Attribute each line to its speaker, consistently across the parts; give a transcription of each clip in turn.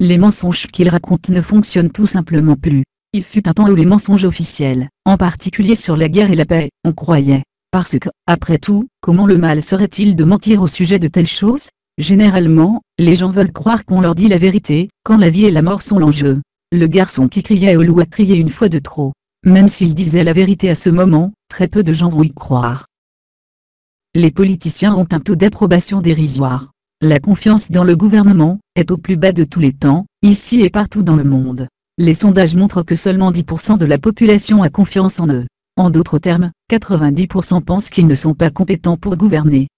Speaker 1: Les mensonges qu'il raconte ne fonctionnent tout simplement plus. Il fut un temps où les mensonges officiels, en particulier sur la guerre et la paix, on croyait. Parce que, après tout, comment le mal serait-il de mentir au sujet de telles choses? Généralement, les gens veulent croire qu'on leur dit la vérité, quand la vie et la mort sont l'enjeu. Le garçon qui criait au loup a crié une fois de trop. Même s'il disait la vérité à ce moment, très peu de gens vont y croire. Les politiciens ont un taux d'approbation dérisoire. La confiance dans le gouvernement est au plus bas de tous les temps, ici et partout dans le monde. Les sondages montrent que seulement 10% de la population a confiance en eux. En d'autres termes, 90% pensent qu'ils ne sont pas compétents pour gouverner.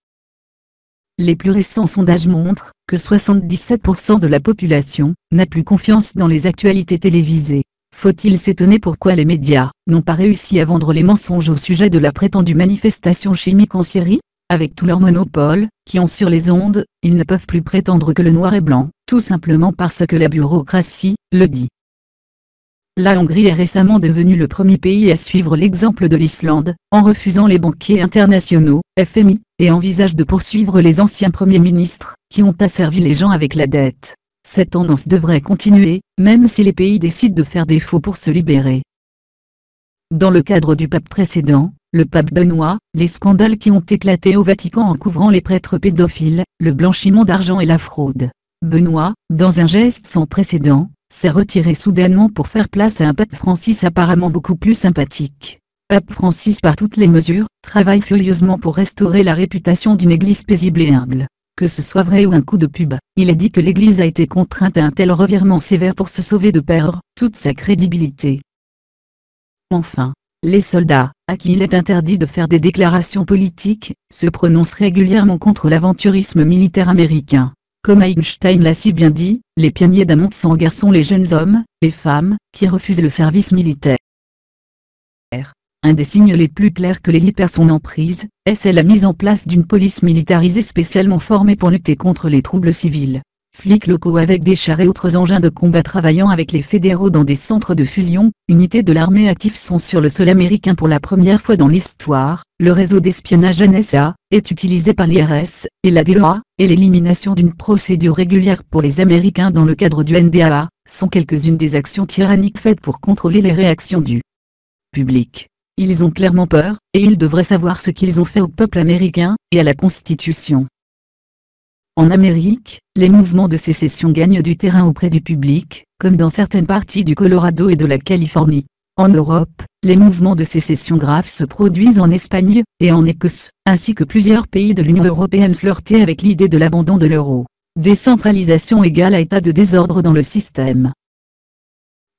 Speaker 1: Les plus récents sondages montrent que 77% de la population n'a plus confiance dans les actualités télévisées. Faut-il s'étonner pourquoi les médias n'ont pas réussi à vendre les mensonges au sujet de la prétendue manifestation chimique en Syrie? Avec tout leur monopole, qui ont sur les ondes, ils ne peuvent plus prétendre que le noir est blanc, tout simplement parce que la bureaucratie le dit. La Hongrie est récemment devenue le premier pays à suivre l'exemple de l'Islande, en refusant les banquiers internationaux, FMI, et envisage de poursuivre les anciens premiers ministres, qui ont asservi les gens avec la dette. Cette tendance devrait continuer, même si les pays décident de faire défaut pour se libérer. Dans le cadre du pape précédent, le pape Benoît, les scandales qui ont éclaté au Vatican en couvrant les prêtres pédophiles, le blanchiment d'argent et la fraude. Benoît, dans un geste sans précédent, s'est retiré soudainement pour faire place à un pape Francis apparemment beaucoup plus sympathique. Pape Francis par toutes les mesures, travaille furieusement pour restaurer la réputation d'une église paisible et humble. Que ce soit vrai ou un coup de pub, il a dit que l'église a été contrainte à un tel revirement sévère pour se sauver de perdre toute sa crédibilité. Enfin, les soldats, à qui il est interdit de faire des déclarations politiques, se prononcent régulièrement contre l'aventurisme militaire américain. Comme Einstein l'a si bien dit, les pionniers d'un monde sans guerre sont les jeunes hommes, et femmes, qui refusent le service militaire. Un des signes les plus clairs que l'élite perd son emprise, c'est la mise en place d'une police militarisée spécialement formée pour lutter contre les troubles civils. Flics locaux avec des chars et autres engins de combat travaillant avec les fédéraux dans des centres de fusion, unités de l'armée actifs sont sur le sol américain pour la première fois dans l'histoire. Le réseau d'espionnage NSA est utilisé par l'IRS et la DEA, et l'élimination d'une procédure régulière pour les Américains dans le cadre du NDAA, sont quelques-unes des actions tyranniques faites pour contrôler les réactions du public. Ils ont clairement peur, et ils devraient savoir ce qu'ils ont fait au peuple américain, et à la Constitution. En Amérique, les mouvements de sécession gagnent du terrain auprès du public, comme dans certaines parties du Colorado et de la Californie. En Europe, les mouvements de sécession graves se produisent en Espagne et en Écosse, ainsi que plusieurs pays de l'Union européenne flirtaient avec l'idée de l'abandon de l'euro. Décentralisation égale à état de désordre dans le système.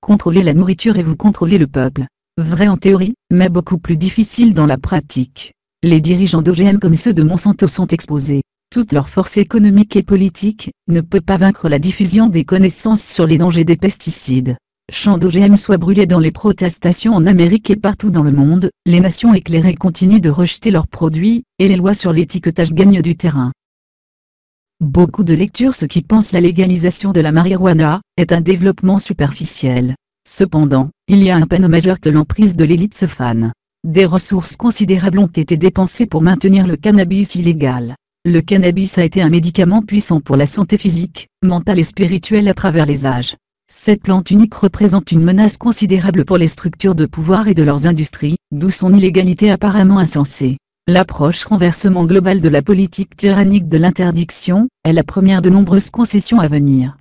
Speaker 1: Contrôlez la nourriture et vous contrôlez le peuple. Vrai en théorie, mais beaucoup plus difficile dans la pratique. Les dirigeants d'OGM comme ceux de Monsanto sont exposés. Toute leur force économique et politique ne peut pas vaincre la diffusion des connaissances sur les dangers des pesticides. Champs d'OGM soient brûlés dans les protestations en Amérique et partout dans le monde, les nations éclairées continuent de rejeter leurs produits, et les lois sur l'étiquetage gagnent du terrain. Beaucoup de lectures ceux qui pensent la légalisation de la marijuana est un développement superficiel. Cependant, il y a un panneau majeur que l'emprise de l'élite se fane. Des ressources considérables ont été dépensées pour maintenir le cannabis illégal. Le cannabis a été un médicament puissant pour la santé physique, mentale et spirituelle à travers les âges. Cette plante unique représente une menace considérable pour les structures de pouvoir et de leurs industries, d'où son illégalité apparemment insensée. L'approche renversement globale de la politique tyrannique de l'interdiction est la première de nombreuses concessions à venir.